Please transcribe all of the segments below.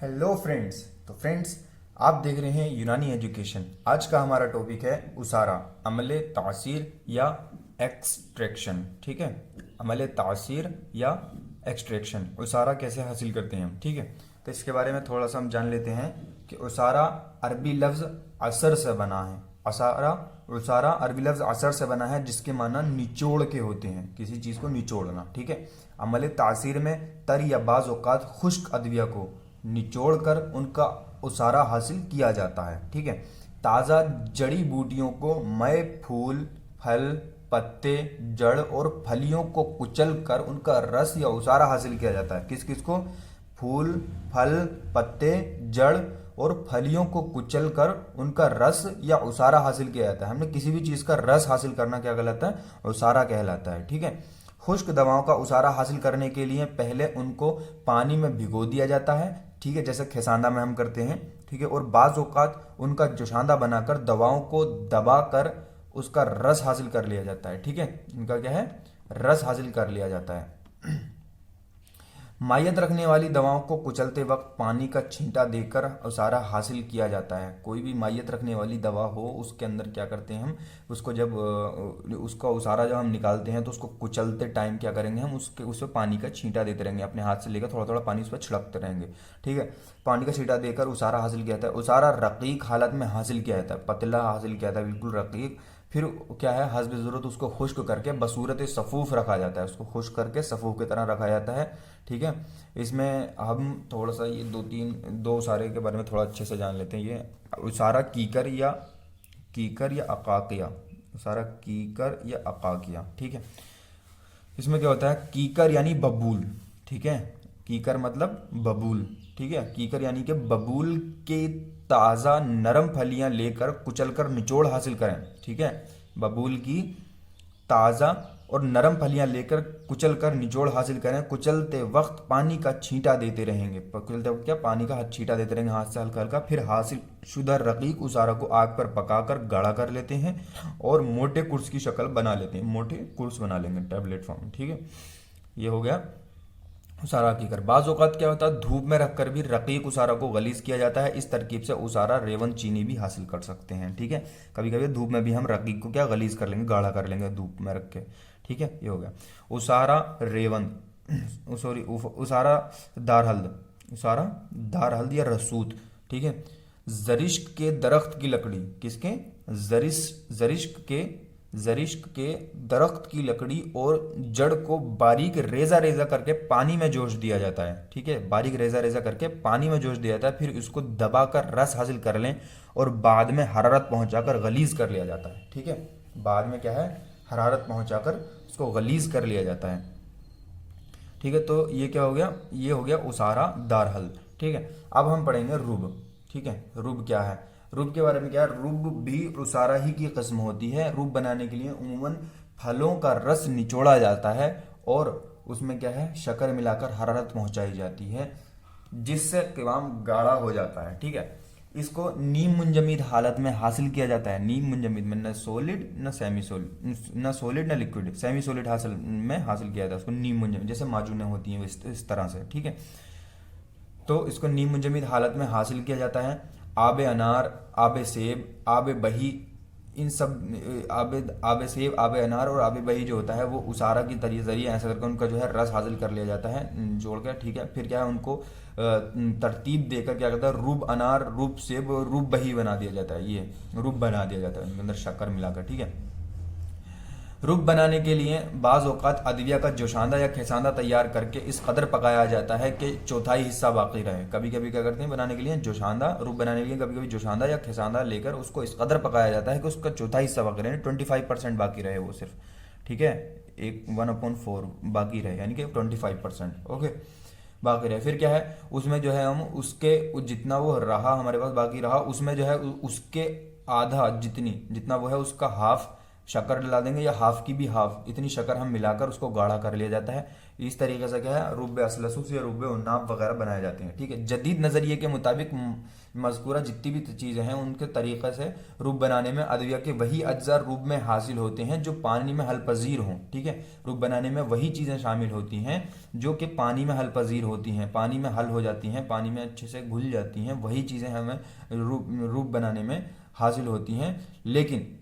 Hello friends. तो friends, आप देख रहे हैं यूनानी एजुकेशन। आज का हमारा टॉपिक है उसारा, अमले तासीर या एक्सट्रैक्शन। ठीक है, अमले तासीर या एक्सट्रैक्शन, उसारा कैसे हासिल करते हैं हम। ठीक है, तो इसके बारे में थोड़ा सा हम जान लेते हैं कि उसारा अरबी लफ्ज़ असर से बना है। उसारा अरबी लफ्ज़ असर से बना है, जिसके माना निचोड़ के होते हैं, किसी चीज़ को निचोड़ना। ठीक है, अमले तासीर में तर या बाज़ औक़ात खुश्क अदविया को निचोड़ कर उनका उसारा हासिल किया जाता है। ठीक है, ताज़ा जड़ी बूटियों को मय फूल, फल, पत्ते, जड़ और फलियों को कुचल कर उनका रस या उसारा हासिल किया जाता है। किस किस को? फूल, फल, पत्ते, जड़ और फलियों को कुचल कर उनका रस या उसारा हासिल किया जाता है। हमने किसी भी चीज़ का रस हासिल करना क्या कहलाता है? उसारा कहलाता है। ठीक है, खुश्क दवाओं का उसारा हासिल करने के लिए पहले उनको पानी में भिगो दिया जाता है। ठीक है, जैसे खिसांदा में हम करते हैं। ठीक है, और बाज़ औक़ात उनका जोशांदा बनाकर दवाओं को दबा कर उसका रस हासिल कर लिया जाता है। ठीक है, इनका क्या है? रस हासिल कर लिया जाता है। मायत रखने वाली दवाओं को कुचलते वक्त पानी का छींटा देकर उसारा हासिल किया जाता है। कोई भी मायत रखने वाली दवा हो, उसके अंदर क्या करते हैं हम, उसको जब उसका उसारा जब हम निकालते हैं तो उसको कुचलते टाइम क्या करेंगे हम, उस पर पानी का छींटा देते रहेंगे, अपने हाथ से लेकर थोड़ा थोड़ा पानी उस पर छिड़कते रहेंगे। ठीक है, पानी का छींटा देकर उसारा हासिल किया जाता है। उसारा रकीक हालत में हासिल किया जाता है, पतला हासिल किया जाता है, बिल्कुल रकीक। फिर क्या है, हस्ब ज़रूरत उसको खुश्क करके बसूरत सफ़ूफ रखा जाता है, उसको खुश्क करके सफ़ूफ की तरह रखा जाता है। ठीक है, इसमें हम थोड़ा सा ये दो उसारे के बारे में थोड़ा अच्छे से जान लेते हैं। ये उसारा कीकर या अकाकिया, उसारा कीकर या अकाकिया। ठीक है, इसमें क्या होता है? कीकर यानी बबूल। ठीक है, कीकर मतलब बबूल। ठीक है, कीकर यानी कि बबूल के ताज़ा नरम फलियां लेकर कुचलकर निचोड़ हासिल करें। ठीक है, बबूल की ताज़ा और नरम फलियां लेकर कुचलकर निचोड़ हासिल करें। कुचलते वक्त पानी का छींटा देते रहेंगे, कुचलते वक्त क्या, पानी का छींटा देते रहेंगे हाथ से हल्का हल्का। फिर हासिल शुदा रकीक उसारा को आग पर पकाकर गाढ़ा कर लेते हैं और मोटे कुर्स की शक्ल बना लेते हैं, मोटे कुर्स बना लेंगे टैबलेट फॉर्म। ठीक है, ये हो गया उसारा की कर। बाज़ औक़ात क्या होता है, धूप में रखकर भी रकीक उसारा को गलीज किया जाता है। इस तरकीब से उसारा रेवन चीनी भी हासिल कर सकते हैं। ठीक है, कभी कभी धूप में भी हम रकीक को क्या गलीज कर लेंगे, गाढ़ा कर लेंगे धूप में रख के। ठीक है, ये हो गया उसारा रेवन, सॉरी उसारा दारहल्द, उसारा दारहल्द या रसूत। ठीक है, जरिश्क के दरख्त की लकड़ी, किसके? जरिश्क के दरख्त की लकड़ी और जड़ को बारीक रेजा रेजा करके पानी में जोश दिया जाता है। ठीक है, बारीक रेजा रेजा करके पानी में जोश दिया जाता है। फिर इसको दबाकर रस हासिल कर लें और बाद में हरारत पहुंचाकर गलीज कर लिया जाता है। ठीक है, बाद में क्या है, हरारत पहुंचाकर उसको गलीज कर लिया जाता है। ठीक है, तो ये क्या हो गया, ये हो गया उसारा दारहल। ठीक है, अब हम पढ़ेंगे रुब। ठीक है, रुब क्या है? रुब के बारे में क्या है, रुब भी उसारा ही की किस्म होती है। रुब बनाने के लिए उमूमन फलों का रस निचोड़ा जाता है और उसमें क्या है, शक्कर मिलाकर हरारत पहुंचाई जाती है, जिससे क़िवाम गाढ़ा हो जाता है। ठीक है, इसको नीम मुंजमद हालत में हासिल किया जाता है। नीम मुंजमद में न सॉलिड न सेमी सॉलिड, न सॉलिड न लिक्विड, सेमी सॉलिड हासिल में हासिल किया जाता है उसको नीम मुंजमद, जैसे माजूनें होती हैं इस तरह से। ठीक है, तो इसको नीम मुंजमद हालत में हासिल किया जाता है। आब अनार, आब सेब, आब बही, इन सब आब सेब, आब अनार और आब बही जो होता है वो उसारा की जरिए ऐसा करके उनका जो है रस हासिल कर लिया जाता है जोड़ कर। ठीक है, फिर क्या है, उनको तरतीब देकर क्या कहता है, रूब अनार, रूब सेब और रूब बही बना दिया जाता है। ये रूब बना दिया जाता है उनके अंदर शक्कर मिलाकर। ठीक है, रूब बनाने के लिए बाज़ औक़ात अदविया का जोशांदा या खिसांदा तैयार करके इस कदर पकाया जाता है कि चौथाई हिस्सा बाकी रहे। कभी कभी क्या करते हैं, बनाने के लिए जोशांदा, रूब बनाने के लिए कभी कभी जोशांदा या खिसांदा लेकर उसको इस कदर पकाया जाता है कि उसका चौथाई हिस्सा बाकी रहे, 25% बाकी रहे वो सिर्फ। ठीक है, एक 1/4 बाकी रहे, यानी कि 25%। ओके, बाकी रहे। फिर क्या है, उसमें जो है हम उसके जितना वो रहा हमारे पास बाकी रहा, उसमें जो है उसके आधा जितना वो है उसका हाफ शक्कर डला देंगे, या हाफ की भी हाफ इतनी शक्कर हम मिलाकर उसको गाढ़ा कर लिया जाता है। इस तरीके से क्या है रुब असलसुस या रुब उन्नाब वगैरह बनाए जाते हैं। ठीक है, जदीद नज़रिए के मुताबिक मज़कूरा जितनी भी चीज़ें हैं उनके तरीक़े से रूब बनाने में अदविया के वही अज्जा रूब में हासिल होते हैं जो पानी में हल पजीर हों। ठीक है, रूब बनाने में वही चीज़ें शामिल होती हैं जो कि पानी में हल पजीर होती हैं, पानी में हल हो जाती हैं, पानी में अच्छे से घुल जाती हैं, वही चीज़ें हमें रूब बनाने में हासिल होती हैं। लेकिन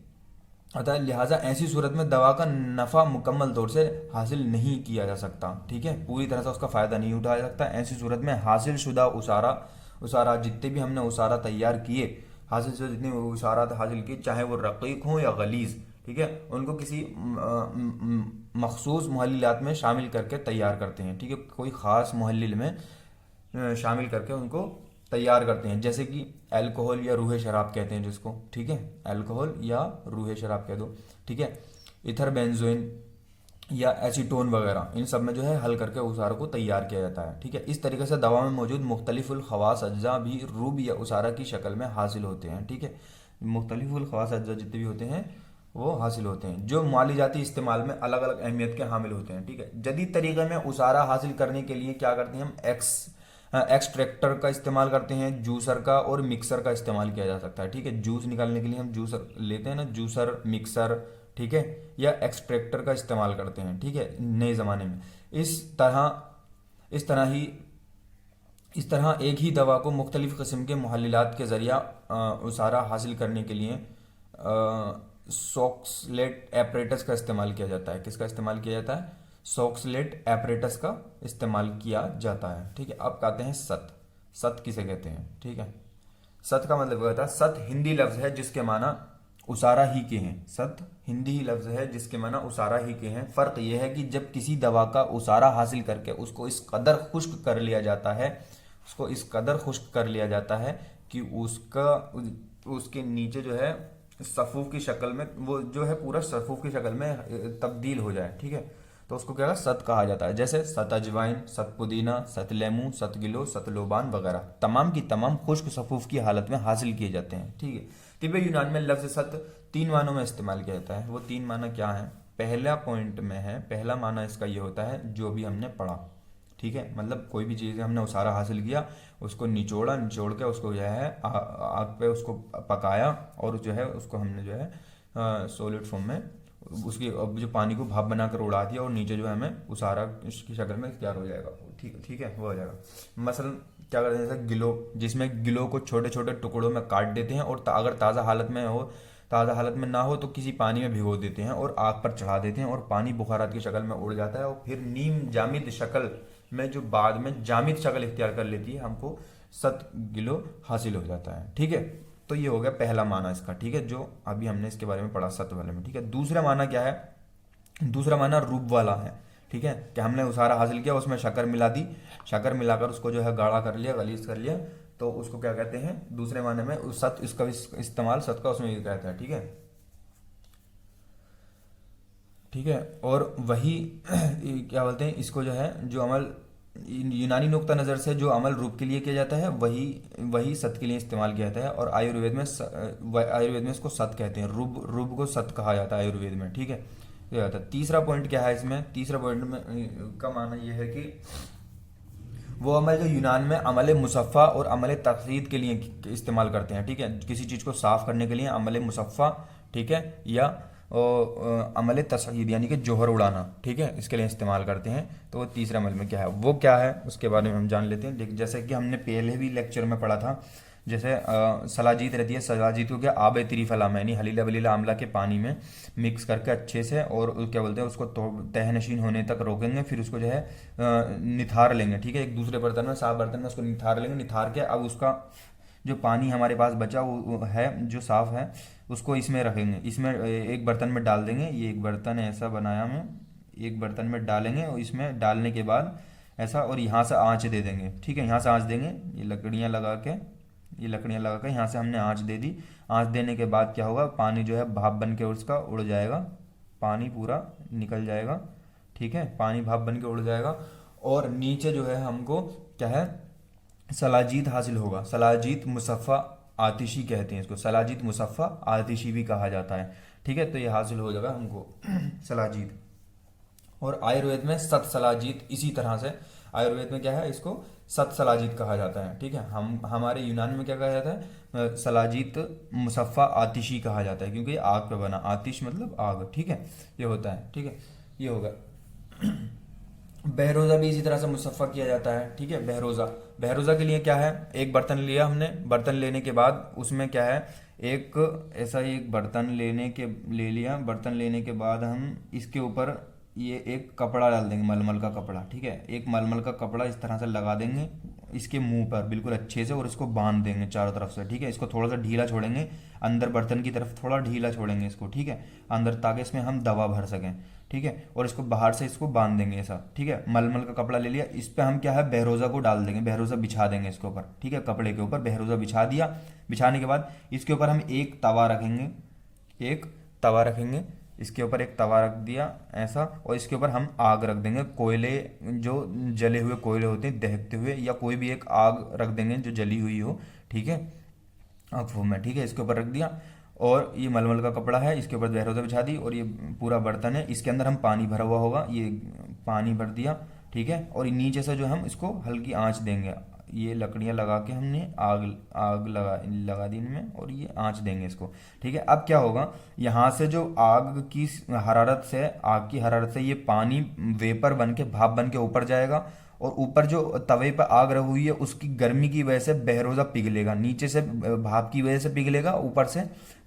अतः लिहाजा ऐसी सूरत में दवा का नफ़ा मुकम्मल तौर से हासिल नहीं किया जा सकता। ठीक है, पूरी तरह से उसका फ़ायदा नहीं उठाया जा सकता। ऐसी सूरत में हासिल शुदा उसारा जितने भी हमने उसारा तैयार किए, हासिल शुदा जितने उसारात हासिल किए, चाहे वो रक़ीक़ हों या गलीज़, ठीक है, उनको किसी मखसूस मुहल्लिलात में शामिल करके तैयार करते हैं। ठीक है, कोई ख़ास मुहल्लिल में शामिल करके उनको तैयार करते हैं, जैसे कि अल्कोहल या रूह शराब कहते हैं जिसको। ठीक है, अल्कोहल या रूह शराब कह दो। ठीक है, इथर बेंजोइन या एसीटोन वगैरह, इन सब में जो है हल करके उसारा को तैयार किया जाता है। ठीक है, इस तरीके से दवा में मौजूद मुख्तलिफुल खवास अज्जा भी रूब या उसारा की शक्ल में हासिल होते हैं। ठीक है, मुख्तलिफुल खवास अज्जा जितने भी होते हैं वो हासिल होते हैं जो मालिजाती इस्तेमाल में अलग अलग अहमियत के हामिल होते हैं। ठीक है, जदीद तरीके में उसारा हासिल करने के लिए क्या करते हैं हम एक्सट्रैक्टर का इस्तेमाल करते हैं, जूसर का और मिक्सर का इस्तेमाल किया जा सकता है। ठीक है, जूस निकालने के लिए हम जूसर लेते हैं ना, जूसर, मिक्सर, ठीक है, या एक्सट्रैक्टर का इस्तेमाल करते हैं। ठीक है, नए ज़माने में इस तरह एक ही दवा को मुख्तलिफ़ किस्म के मुहल्लिलात के ज़रिया उसारा हासिल करने के लिए सॉक्सलेट एपरेटस का इस्तेमाल किया जाता है। किसका इस्तेमाल किया जाता है? सॉक्सलेट एपरेटस का इस्तेमाल किया जाता है। ठीक है, अब कहते हैं सत किसे कहते हैं? ठीक है, सत का मतलब होता है, सत हिंदी लफ्ज़ है जिसके माना उसारा ही के हैं। सत हिंदी ही लफ्ज़ है जिसके माना उसारा ही के हैं। फ़र्क यह है कि जब किसी दवा का उसारा हासिल करके उसको इस कदर खुश्क कर लिया जाता है, कि उसके नीचे जो है सफ़ूफ़ की शक्ल में, वो जो है पूरा सफ़ूफ़ की शक्ल में तब्दील हो जाए। ठीक है, तो उसको क्या सत कहा जाता है। जैसे सत अजवाइन, सत पुदीना, सत लेमू, सत गिलो, सत लोबान वगैरह तमाम की तमाम खुश्क सफ़ूफ़ की हालत में हासिल किए जाते हैं। ठीक है, तिब्ब यूनान में लफ्ज़ सत 3 मानों में इस्तेमाल किया जाता है। वो 3 माना क्या है? पहला पॉइंट में है, पहला माना इसका ये होता है जो भी हमने पढ़ा। ठीक है, मतलब कोई भी चीज़ हमने उसारा हासिल किया, उसको निचोड़ के उसको जो है आग पे उसको पकाया और जो है उसको हमने जो है सॉलिड फॉर्म में उसकी अब जो पानी को भाप बनाकर उड़ा दिया और नीचे जो है हमें उसारा की शक्ल में तैयार हो जाएगा। ठीक है, वो हो जाएगा। मसलन क्या करते हैं, जैसे गिलो, जिसमें गिलो को छोटे छोटे टुकड़ों में काट देते हैं और अगर ताज़ा हालत में ना हो तो किसी पानी में भिगो देते हैं और आग पर चढ़ा देते हैं और पानी बुखारात की शक्ल में उड़ जाता है और फिर नीम जामिद शक्ल में जो बाद में जामिद शक्ल इख्तियार कर लेती है, हमको 7 किलो हासिल हो जाता है। ठीक है, तो ये हो गया पहला माना इसका। ठीक है, जो अभी हमने इसके बारे में पढ़ा 7 वाले में। ठीक है, दूसरा माना क्या है? दूसरा माना रूप वाला है। ठीक है, कि हमने उसारा हासिल किया, उसमें शक्कर मिला दी, शक्कर मिलाकर उसको जो है गाढ़ा कर लिया, गलीज कर लिया, तो उसको क्या कहते हैं? दूसरे माने में उस सत, इसका इस्तेमाल सत का उसमें ये कहता है। ठीक है, ठीक है, और वही क्या बोलते हैं इसको, जो है जो अमल यूनानी नुक्ता नज़र से जो अमल रूप के लिए किया जाता है वही सत के लिए इस्तेमाल किया जाता है। और आयुर्वेद में इसको सत कहते हैं। रूप को सत कहा जाता है आयुर्वेद में। ठीक है, ये आता है। तीसरा पॉइंट क्या है इसमें? तीसरा पॉइंट में का माना यह है कि वो अमल जो यूनान में अमल मुसफ़ा और अमल तक़सीद के लिए इस्तेमाल करते हैं। ठीक है, किसी चीज़ को साफ़ करने के लिए अमल मुसफ़ा, ठीक है, या अमल तसहीद यानी कि जोहर उड़ाना, ठीक है, इसके लिए इस्तेमाल करते हैं। तो वो तीसरे अमल में क्या है, वो क्या है, उसके बारे में हम जान लेते हैं। जैसे कि हमने पहले भी लेक्चर में पढ़ा था, जैसे सलाजीत रहती है, सलाजीत को क्या आब त्रिफलाम यानी हलीला वलीला आमला के पानी में मिक्स करके अच्छे से, और क्या बोलते हैं उसको तहनशीन होने तक रोकेंगे, फिर उसको जो है निथार लेंगे। ठीक है, एक दूसरे बर्तन में, साफ बर्तन में उसको निथार लेंगे। निथार के अब उसका जो पानी हमारे पास बचा वो है जो साफ़ है, उसको इसमें रखेंगे, इसमें एक बर्तन में डाल देंगे। ये एक बर्तन है ऐसा बनाया मैं, एक बर्तन में डालेंगे और इसमें डालने के बाद ऐसा, और यहाँ से आँच दे देंगे। ठीक है, यहाँ से आँच देंगे, ये लकड़ियाँ लगा के यहाँ से हमने आँच दे दी। आँच देने के बाद क्या होगा, पानी जो है भाप बन के उसका उड़ जाएगा, पानी पूरा निकल जाएगा। ठीक है, पानी भाप बन के उड़ जाएगा और नीचे जो है हमको क्या है, सलाजीत हासिल होगा। सलाजीत मुसफ़ा आतिशी कहते हैं इसको, सलाजीत मुसफ़ा आतिशी भी कहा जाता है। ठीक है, तो ये हासिल हो जाएगा हमको सलाजीत। और आयुर्वेद में सतसलाजीत इसी तरह से, आयुर्वेद में क्या है, इसको सतसलाजीत कहा जाता है। ठीक है, हम हमारे यूनान में क्या कहा जाता है, सलाजीत मुसफ़ा आतिशी कहा जाता है, क्योंकि ये आग पे बना, आतिश मतलब आग। ठीक है, ये होता है। ठीक है, ये होगा। बहरोज़ा भी इसी तरह से मुसफ़ा किया जाता है। ठीक है, बहरोज़ा, बहरोज़ा के लिए क्या है, एक बर्तन लिया हमने, बर्तन लेने के बाद उसमें क्या है, एक ऐसा ही एक बर्तन ले लिया, बर्तन लेने के बाद हम इसके ऊपर ये एक कपड़ा डाल देंगे, मलमल का कपड़ा। ठीक है, एक मलमल का कपड़ा इस तरह से लगा देंगे इसके मुंह पर बिल्कुल अच्छे से, और इसको बांध देंगे चारों तरफ से। ठीक है, इसको थोड़ा सा ढीला छोड़ेंगे, अंदर बर्तन की तरफ थोड़ा ढीला छोड़ेंगे इसको। ठीक है, अंदर, ताकि इसमें हम दवा भर सकें। ठीक है, और इसको बाहर से इसको बांध देंगे ऐसा। ठीक है, मलमल का कपड़ा ले लिया, इस पे हम क्या है, बहरोज़ा को डाल देंगे, बहरोज़ा बिछा देंगे इसके ऊपर। ठीक है, कपड़े के ऊपर बहरोज़ा बिछा दिया। बिछाने के बाद इसके ऊपर हम एक तवा रखेंगे, एक तवा रखेंगे, इसके ऊपर एक तवा रख दिया ऐसा, और इसके ऊपर हम आग रख देंगे, कोयले, जो जले हुए कोयले होते हैं दहकते हुए, या कोई भी एक आग रख देंगे जो जली हुई हो। ठीक है, आग में। ठीक है, इसके ऊपर रख दिया, और ये मलमल का कपड़ा है, इसके ऊपर बहरोज़ा बिछा दी, और ये पूरा बर्तन है, इसके अंदर हम पानी भरा हुआ होगा, ये पानी भर दिया। ठीक है, और नीचे से जो हम इसको हल्की आंच देंगे, ये लकड़ियाँ लगा के हमने आग आग लगा दी इनमें, और ये आंच देंगे इसको। ठीक है, अब क्या होगा, यहाँ से जो आग की हरारत से, आग की हरारत से ये पानी वेपर बन के, भाप बन के ऊपर जाएगा, और ऊपर जो तवे पर आग रही हुई है उसकी गर्मी की वजह से बहरोज़ा पिघलेगा, नीचे से भाप की वजह से पिघलेगा, ऊपर से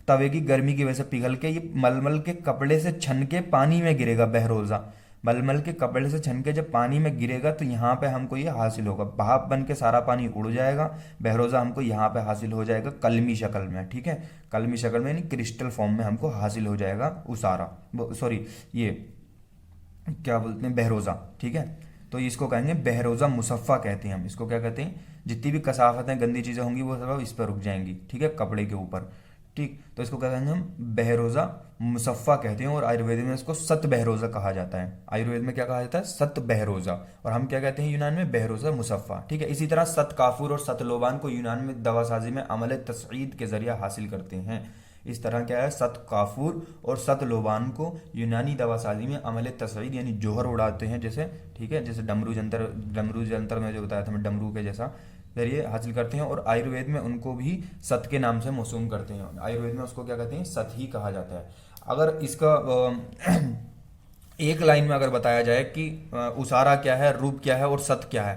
तवे की गर्मी की वजह से पिघल के ये मलमल के कपड़े से छन के पानी में गिरेगा बहरोज़ा। मलमल के कपड़े से छन के जब पानी में गिरेगा तो यहाँ पे हमको ये हासिल होगा, भाप बन के सारा पानी उड़ जाएगा, बहरोज़ा हमको यहाँ पे हासिल हो जाएगा कलमी शक्ल में। ठीक है, कलमी शक्ल में यानी क्रिस्टल फॉर्म में हमको हासिल हो जाएगा उसारा, सॉरी, ये क्या बोलते हैं, बहरोज़ा। ठीक है, तो इसको कहेंगे बहरोज़ा मुसफ़ा कहते हैं हम इसको। क्या कहते हैं, जितनी भी कसाफतें, गंदी चीज़ें होंगी वो सब इस पर रुक जाएंगी। ठीक है, कपड़े के ऊपर। ठीक, तो इसको क्या कहेंगे हम, बहरोज़ा मुसफ़ा कहते हैं, और आयुर्वेद में इसको सत बहरोज़ा कहा जाता है। आयुर्वेद में क्या कहा जाता है, सत बहरोज़ा, और हम क्या कहते हैं यूनान में, बहरोज़ा मुसफ़ा। ठीक है, इसी तरह सत काफूर और सत लोबान को यूनान में दवासाजी में अमल तस्ईद के ज़रिए हासिल करते हैं। इस तरह क्या है, सत काफूर और सत लोबान को यूनानी दवासाजी में अमल तस्ईद यानी जोहर उड़ाते हैं जैसे। ठीक है, जैसे डमरू जंतर में जो बताया था मैं, डमरू के जैसा जरिए हासिल करते हैं, और आयुर्वेद में उनको भी सत के नाम से मौसूम करते हैं। आयुर्वेद में उसको क्या कहते हैं, सत ही कहा जाता है। अगर इसका एक लाइन में अगर बताया जाए कि उसारा क्या है, रूप क्या है और सत क्या है,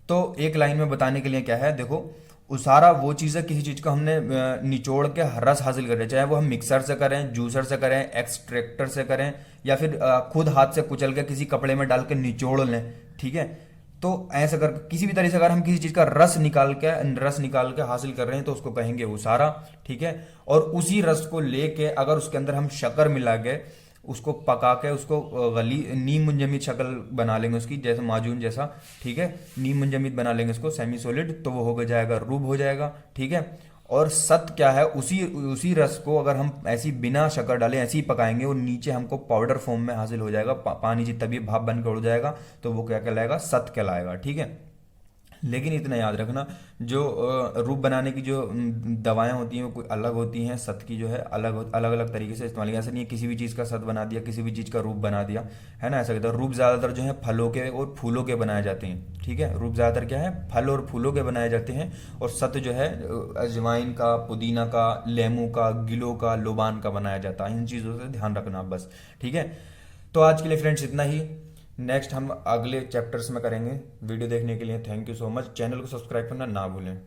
तो एक लाइन में बताने के लिए क्या है, देखो, उसारा वो चीज़ है, किसी चीज़ को हमने निचोड़ के रस हासिल कर रहे हैं, चाहे वो हम मिक्सर से करें, जूसर से करें, एक्सट्रैक्टर से करें, या फिर खुद हाथ से कुचल के किसी कपड़े में डाल के निचोड़ लें। ठीक है, तो ऐसा कर किसी भी तरीके से अगर हम किसी चीज़ का रस निकाल के हासिल कर रहे हैं तो उसको कहेंगे उसारा। ठीक है, और उसी रस को लेके अगर उसके अंदर हम शक्कर मिला के उसको पका के उसको गली नीम मुंजमद शक्ल बना लेंगे उसकी, जैसे माजून जैसा। ठीक है, नीम मुंजमद बना लेंगे उसको सेमी सॉलिड, तो वो हो जाएगा, रूब हो जाएगा। ठीक है, और सत क्या है, उसी उसी रस को अगर हम ऐसी बिना शक्कर डाले ऐसे ही पकाएंगे और नीचे हमको पाउडर फॉर्म में हासिल हो जाएगा, पानी जितना भी भाप बन के उड़ जाएगा, तो वो क्या कहलाएगा, सत कहलाएगा। ठीक है, लेकिन इतना याद रखना, जो रूप बनाने की जो दवाएं होती हैं वो कोई अलग होती हैं, सत की जो है अलग अलग अलग तरीके से इस्तेमाल, ऐसा नहीं है किसी भी चीज़ का सत बना दिया, किसी भी चीज़ का रूप बना दिया, है ना, ऐसा कहता है। रूप ज़्यादातर जो है फलों के और फूलों के बनाए जाते हैं। ठीक है, रूप ज़्यादातर क्या है, फल और फूलों के बनाए जाते हैं, और सत जो है अजवाइन का, पुदीना का, लेमू का, गिलों का, लोबान का बनाया जाता है। इन चीज़ों से ध्यान रखना बस। ठीक है, तो आज के लिए फ्रेंड्स इतना ही। नेक्स्ट हम अगले चैप्टर्स में करेंगे। वीडियो देखने के लिए thank you so much. Channel को सब्सक्राइब करना ना भूलें।